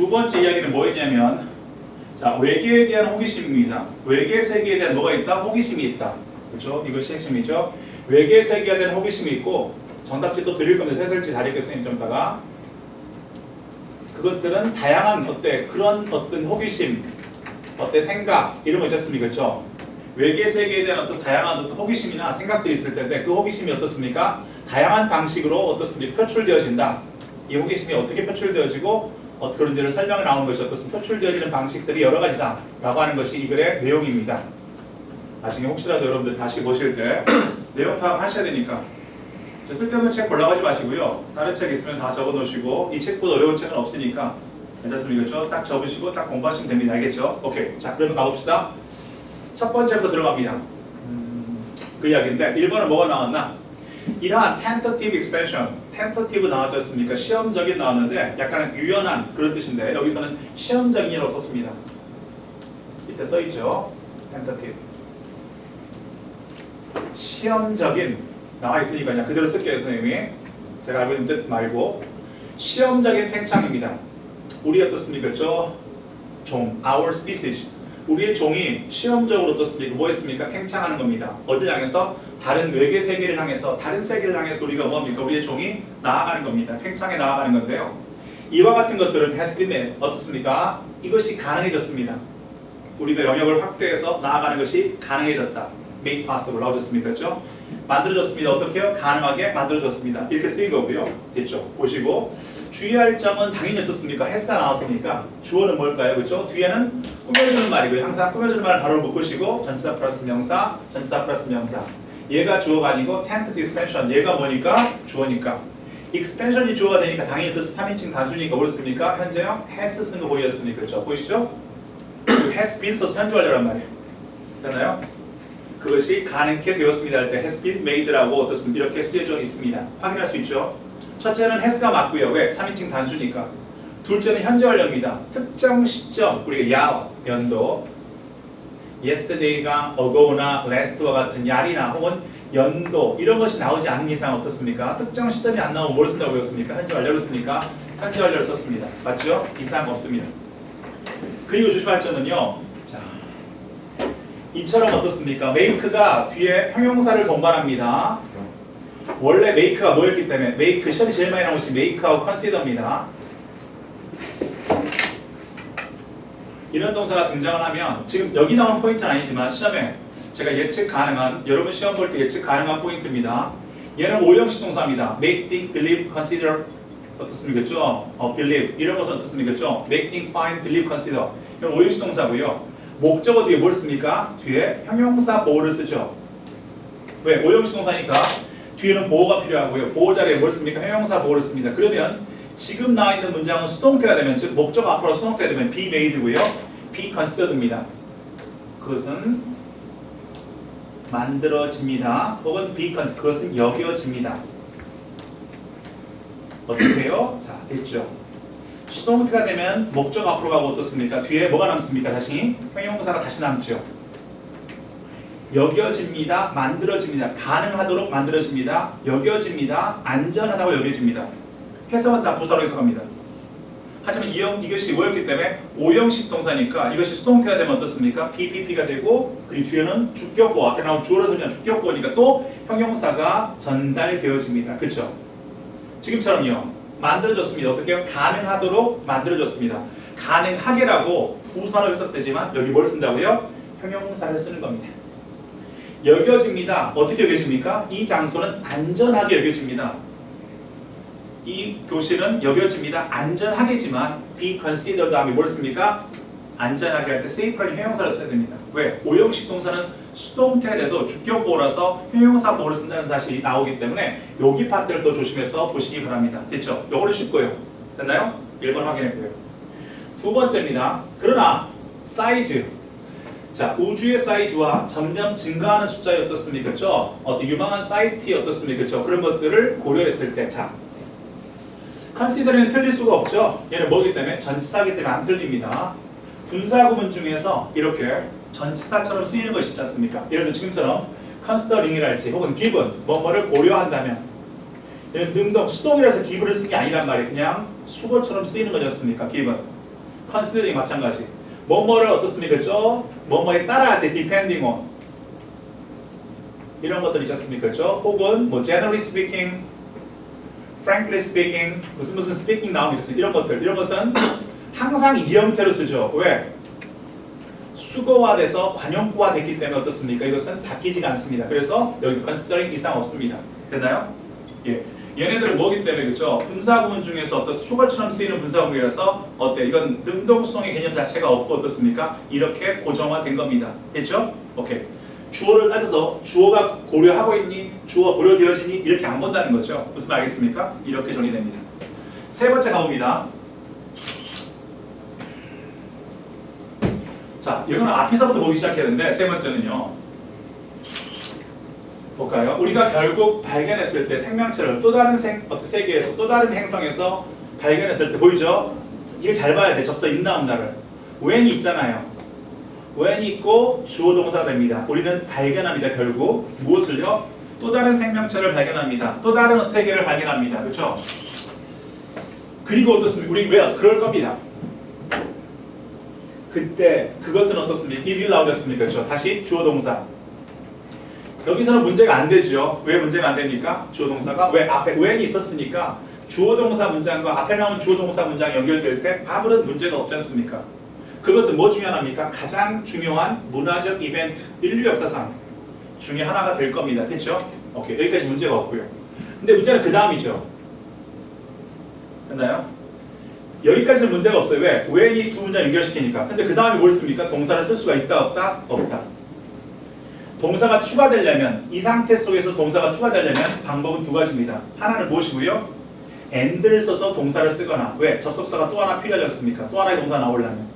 두 번째 이야기는 뭐였냐면 자, 외계에 대한 호기심입니다. 외계 세계에 대한 뭐가 있다? 호기심이 있다. 그렇죠? 이것이 핵심이죠. 외계 세계에 대한 호기심이 있고 정답지 또 드릴 건데 세설지 다리겠습니다. 좀 이따가 그것들은 다양한 그런 어떤 호기심, 생각 이런 거 있지 않습니까? 그렇죠? 외계 세계에 대한 어떤 다양한 어떤 호기심이나 생각들이 있을 텐데 그 호기심이 어떻습니까? 다양한 방식으로 어떻습니까? 표출되어진다. 이 호기심이 어떻게 표출되어지고 그런지를 설명해 나오는 것이 어떻습니까? 표출되어지는 방식들이 여러 가지다 라고 하는 것이 이 글의 내용입니다. 나중에 혹시라도 여러분들 다시 보실 때 내용 파악하셔야 되니까 쓸데없는 책 보려고 하지 마시고요. 다른 책 있으면 다 적어 놓으시고 이 책보다 어려운 책은 없으니까 괜찮습니까? 그렇죠? 딱 적으시고 딱 공부하시면 됩니다. 알겠죠? 오케이. 자, 그러면 가봅시다. 첫 번째부터 들어갑니다. 그 이야기인데 1번은 뭐가 나왔나? 이러한 tentative expansion, tentative 나왔지 않습니까? 시험적인 나왔는데 약간 유연한 그런 뜻인데 여기서는 시험적인이라고 썼습니다. 밑에 써있죠? tentative. 시험적인 나와 있으니까 그냥 그대로 쓸게요, 선생님이. 제가 알고 있는 뜻 말고 시험적인 팽창입니다. 우리 어떻습니까? our species. 우리의 종이 시험적으로 어떻습니까? 뭐 했습니까? 팽창하는 겁니다. 어디를 향해서? 다른 외계 세계를 향해서, 다른 세계를 향해서 우리가 뭡니까? 우리의 종이 나아가는 겁니다. 팽창해 나아가는 건데요. 이와 같은 것들은 has been made. 어떻습니까? 이것이 가능해졌습니다. 우리가 영역을 확대해서 나아가는 것이 가능해졌다. made possible 라고 했습니까? 그렇죠? 만들어졌습니다. 어떻게요? 가능하게 만들어졌습니다. 이렇게 쓰인 거고요. 됐죠? 보시고 주의할 점은 당연히 어떻습니까? has가 나왔으니까 주어는 뭘까요? 그렇죠? 뒤에는 꾸며주는 말이고요. 항상 꾸며주는 말을 바로 묶으시고 전치사 플러스 명사, 전치사 플러스 명사. 얘가 주어가 아니고 tentative expansion. 얘가 뭐니까? 주어니까. expansion이 주어가 되니까 당연히 그 3인칭 단수니까 옳습니까? 현재형 has 쓴 거 보였습니까? 그렇죠? 보이시죠? has been 써서 현재완료란 말이에요. 됐나요? 그것이 가능케 되었습니다 할 때 has been made라고 어떻습니까? 이렇게 쓰여져 있습니다. 확인할 수 있죠? 첫째는 has가 맞고요. 왜? 3인칭 단수니까. 둘째는 현재 완료입니다. 특정 시점, 우리가 연도, yesterday가 ago나 last와 같은 날이나 혹은 연도 이런 것이 나오지 않는 이상 어떻습니까? 특정 시점이 안 나오면 뭘 쓴다고 배웠습니까? 현재 완료를 쓰니까 현재 완료를 썼습니다. 맞죠? 이상 없습니다. 그리고 조심할 점은요. 이처럼 어떻습니까? make가 뒤에 형용사를 동반합니다. 원래 make가 뭐였기 때문에 make 시험이 제일 많이 나오는 것이 make하고 consider입니다. 이런 동사가 등장을 하면 지금 여기 나오는 포인트는 아니지만 시험에 제가 예측 가능한 여러분 시험 볼 때 예측 가능한 포인트입니다. 얘는 오형식 동사입니다. make, think, believe, consider 어떻습니까? believe 이런 것은 어떻습니까? make, think, find, believe, consider 이건 오형식 동사고요. 목적어 뒤에 뭘 씁니까? 뒤에 형용사 보호를 쓰죠. 왜? 오형식 동사니까 뒤에는 보호가 필요하고요. 보호 자리에 뭘 씁니까? 형용사 보호를 씁니다. 그러면 지금 나와 있는 문장은 수동태가 되면 즉 목적어 앞으로 수동태가 되면 be made고요. be considered입니다. 그것은 만들어집니다. 혹은 be considered 그것은 여겨집니다. 어떻게 해요? 자, 됐죠. 수동태가 되면 목적 앞으로 가고 어떻습니까? 뒤에 뭐가 남습니까? 다시 형용사가 다시 남죠. 여겨집니다. 만들어집니다. 가능하도록 만들어집니다. 여겨집니다. 안전하다고 여겨집니다. 해석은 다 부사로 해석합니다. 하지만 이것이 뭐였기 때문에 오형식 동사니까 이것이 수동태가 되면 어떻습니까? PPP가 되고 그리고 뒤에는 주격보 앞에 나온 주어로 설명한 주격보니까 또 형용사가 전달되어집니다. 그렇죠? 지금처럼요. 만들어졌습니다. 어떻게 해요? 가능하도록 만들어졌습니다. 가능하게라고 부사로 해석되지만 여기 뭘 쓴다고요? 형용사를 쓰는 겁니다. 여겨집니다. 어떻게 여겨집니까? 이 장소는 안전하게 여겨집니다. 이 교실은 여겨집니다. 안전하게지만 be considered 다음에 뭘 씁니까? 안전하게 할 때 safe라는 형용사를 써야 됩니다. 왜? 오형식 동사는 수동태라도 주격보호라서 형용사 보호를 쓴다는 사실이 나오기 때문에 여기 파트를 더 조심해서 보시기 바랍니다. 됐죠? 요거는 쉽고요. 됐나요? 1번 확인했고요. 두 번째입니다. 그러나 사이즈. 자, 우주의 사이즈와 점점 증가하는 숫자의 어떻습니까? 어떤 유망한 사이트의 어떻습니까? 그런 것들을 고려했을 때 자, consider는 틀릴 수가 없죠. 얘는 뭐기 때문에 전치사기 때문에 안 틀립니다. 분사구문 중에서 이렇게 전치사처럼 쓰이는 것이 있지 않습니까? 예를 들어 지금처럼 considering이랄지 혹은 given 뭐뭐를 고려한다면 얘는 능동 수동이라서 given을 쓴 게 아니란 말이에요. 그냥 수거처럼 쓰이는 거지 않습니까? given considering 마찬가지. 뭐뭐를 어떻습니까? 그죠? 뭐뭐에 따라할 때 depending on 이런 것들 있지 않습니까? 그죠? 혹은 뭐 generally speaking, frankly speaking, 무슨 speaking 나오면 이런 것들, 이런 것은 항상 이 형태로 쓰죠. 왜? 수거화돼서 관용구화 됐기 때문에 어떻습니까? 이것은 바뀌지가 않습니다. 그래서 여기 considering 이상 없습니다. 됐나요? 예. 얘네들은 뭐기 때문에 그죠? 분사구문 중에서 어떤 수거처럼 쓰이는 분사구문이라서 어때? 이건 능동성의 개념 자체가 없고 어떻습니까? 이렇게 고정화된 겁니다. 됐죠? 오케이. 주어를 따져서 주어가 고려하고 있니? 주어가 고려되어지니? 이렇게 안 본다는 거죠. 무슨 말 알겠습니까? 이렇게 정리됩니다. 세 번째 가봅니다. 자, 이거는 앞에서부터 보기 시작했는데 세 번째는요. 볼까요? 우리가 결국 발견했을 때 생명체를 또 다른 세계에서 또 다른 행성에서 발견했을 때 보이죠? 이게 잘 봐야 돼. 접서 있나 없나를. when이 있잖아요. when이 있고 주어 동사가 됩니다. 우리는 발견합니다. 결국 무엇을요? 또 다른 생명체를 발견합니다. 또 다른 세계를 발견합니다. 그렇죠? 그리고 어떻습니까? 우리 왜 그럴 겁니다. 그때 그것은 어떻습니까? 일이 나오겠습니까? 그렇죠? 다시 주어 동사. 여기서는 문제가 안 되죠. 왜 문제가 안 됩니까? 주어 동사가 왜 앞에 when이 있었으니까 주어 동사 문장과 앞에 나온 주어 동사 문장이 연결될 때 아무런 문제가 없지 않습니까? 그것은 뭐 중에 하나입니까? 가장 중요한 문화적 이벤트, 인류 역사상 중에 하나가 될 겁니다. 됐죠? 오케이, 여기까지 문제가 없고요. 근데 문제는 그 다음이죠. 됐나요? 여기까지는 문제가 없어요. 왜? when이 두 문장 연결시키니까. 근데 그 다음에 뭘 씁니까? 동사를 쓸 수가 있다, 없다? 없다. 동사가 추가되려면 이 상태 속에서 동사가 추가되려면 방법은 두 가지입니다. 하나는 무엇이고요? and를 써서 동사를 쓰거나 왜? 접속사가 또 하나 필요하지 않습니까? 또 하나의 동사가 나오려면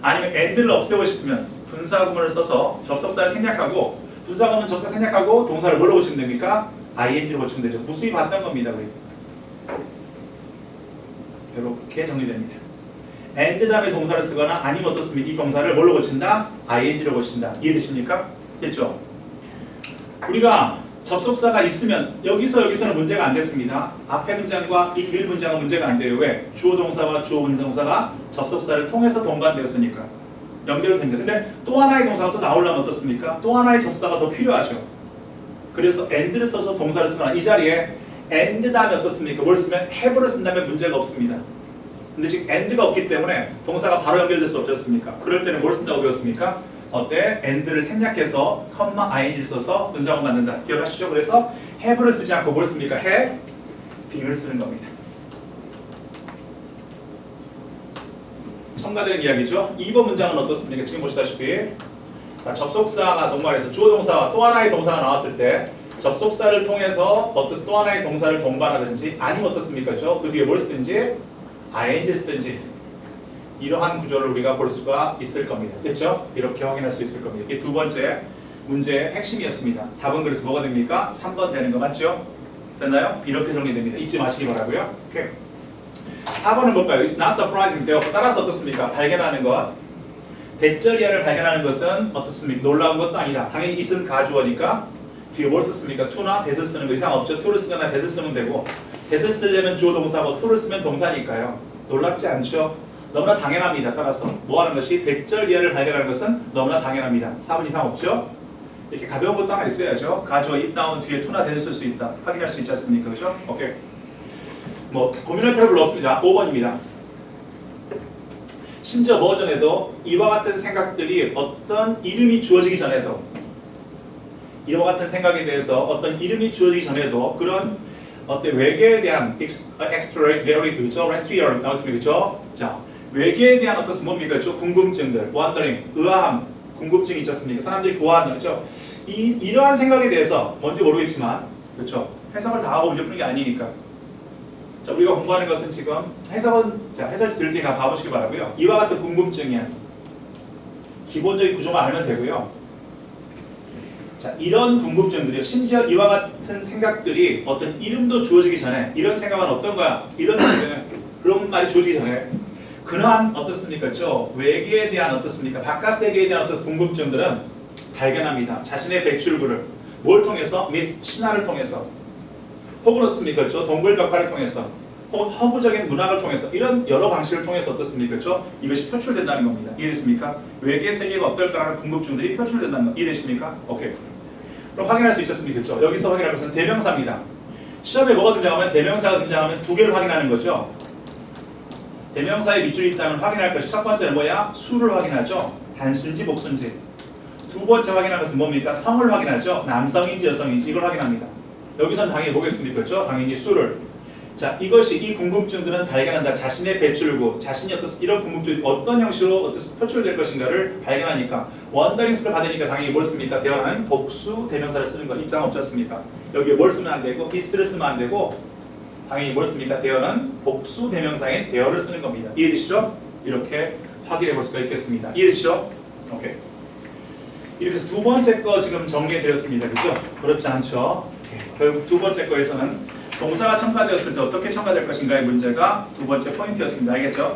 아니면 and를 없애고 싶으면 분사구문을 써서 접속사를 생략하고 분사구문 접속사 생략하고 동사를 뭘로 고치면 됩니까? ing로 고치면 되죠. 무수히 봤던 겁니다. 우리. 이렇게 정리됩니다. and 다음에 동사를 쓰거나 아니면 어떻습니까? 이 동사를 뭘로 고친다? ing로 고친다. 이해되십니까? 됐죠? 우리가 접속사가 있으면 여기서는 문제가 안 됐습니다. 앞에 문장과 이 일 문장은 문제가 안 돼요. 왜? 주어 동사와 주어 동사가 접속사를 통해서 동반되었으니까 연결된 거. 근데 또 하나의 동사가 또 나오려면 어떻습니까? 또 하나의 접속사가 더 필요하죠. 그래서 and를 써서 동사를 쓰거나 이 자리에 and 다음에 어떻습니까? 뭘 쓰면 have를 쓴다면 문제가 없습니다. 근데 지금 and가 없기 때문에 동사가 바로 연결될 수 없지 않습니까? 그럴 때는 뭘 쓴다고 배웠습니까? 어때? and를 생략해서 ing를 써서 분사구문 만든다. 기억하시죠? 그래서 have를 쓰지 않고 뭘 씁니까? have, being을 쓰는 겁니다. 첨가된 이야기죠. 2번 문장은 어떻습니까? 지금 보시다시피 자, 접속사가 동반해서 주어 동사와 또 하나의 동사가 나왔을 때 접속사를 통해서 어떤 또 하나의 동사를 동반하든지 아니면 어떻습니까? 그 뒤에 뭘 쓰든지 ing 쓰든지 이러한 구조를 우리가 볼 수가 있을 겁니다. 됐죠? 이렇게 확인할 수 있을 겁니다. 이게 두 번째 문제의 핵심이었습니다. 답은 그래서 뭐가 됩니까? 3번 되는 거 맞죠? 됐나요? 이렇게 정리됩니다. 잊지 마시기 바라고요. 오케이. 4번은 뭘까요? It's not surprising 되었고 따라서 어떻습니까? 발견하는 것. 대절이야를 발견하는 것은 어떻습니까? 놀라운 것도 아니다. 당연히 it은 가주어니까 뒤에 뭘 썼습니까? to나 that을 쓰는 거 이상 없죠. to를 쓰거나 that을 쓰면 되고 that을 쓰려면 주어 동사고 to를 쓰면 동사니까요. 놀랍지 않죠? 너무나 당연합니다. 따라서 뭐 하는 것이 대절이야를 발견하는 것은 너무나 당연합니다. 4번 이상 없죠? 이렇게 가벼운 것도 하나 있어야죠. 가주어 it 나온 뒤에 to나 that을 쓸 수 있다. 확인할 수 있지 않습니까? 그죠? 오케이. 뭐 고민할 필요가 별로 없습니다. 5번입니다. 심지어 뭐 전에도 이와 같은 생각들이 어떤 이름이 주어지기 전에도 이와 같은 생각에 대해서 어떤 이름이 주어지기 전에도 그런 어떤 외계에 대한 extraterrestrial 나왔습니다. 그렇죠? 자, 외계에 대한 어떤 뭡니까? 그렇죠? 궁금증들, wondering, 의아함, 궁금증이 있지 않습니까? 사람들이 구하는 거죠. 이러한 생각에 대해서 뭔지 모르겠지만 그렇죠? 해석을 다 하고 문제 푸는 게 아니니까. 자, 우리가 공부하는 것은 지금 해석은 자, 해설 들을 테니까 봐보시기 바라고요. 이와 같은 궁금증이야. 기본적인 구조만 알면 되고요. 자, 이런 궁금증들이 심지어 이와 같은 생각들이 어떤 이름도 주어지기 전에 이런 생각은 어떤 거야? 이런 그런 말이 주어지기 전에 그러한 어떻습니까? 외계에 대한 어떻습니까? 바깥 세계에 대한 어떤 궁금증들은 발견합니다. 자신의 배출구를 뭘 통해서? 신화를 통해서 혹은 어떻습니까? 동굴 벽화를 통해서 혹은 허구적인 문학을 통해서 이런 여러 방식을 통해서 어떻습니까? 그렇죠? 이것이 표출된다는 겁니다. 이해됐습니까? 외계 세계가 어떨까라는 궁금증들이 표출된다는 거 이해되십니까? 오케이. 그럼 확인할 수 있었습니까? 그렇죠? 여기서 확인할 것은 대명사입니다. 시험에 뭐가 등장하면 대명사가 등장하면 두 개를 확인하는 거죠. 대명사의 밑줄이 있다면 확인할 것이 첫 번째는 뭐야? 수를 확인하죠. 단수인지 복수인지. 두 번째 확인할 것은 뭡니까? 성을 확인하죠. 남성인지 여성인지 이걸 확인합니다. 여기서는 당연히 보겠습니까? 그렇죠? 당연히 수를. 자, 이것이 이 궁금증들은 발견한다. 자신의 배출구, 자신이 이런 궁금증이 어떤 형식으로 표출될 것인가를 발견하니까 원더링스를 받으니까 당연히 뭘 씁니까? 대화는 복수 대명사를 쓰는 거 입장 없지 않습니까? 여기에 뭘 쓰면 안 되고 this를 쓰면 안 되고 당연히 뭘 씁니까? 대어는 복수 대명사인 대어를 쓰는 겁니다. 이해되시죠? 이렇게 확인해 볼 수가 있겠습니다. 이해되시죠? 오케이. 이렇게 해서 두 번째 거 지금 정리되었습니다. 그죠? 그렇지 않죠? 결국 두 번째 거에서는 동사가 첨가되었을 때 어떻게 첨가될 것인가의 문제가 두 번째 포인트였습니다. 알겠죠?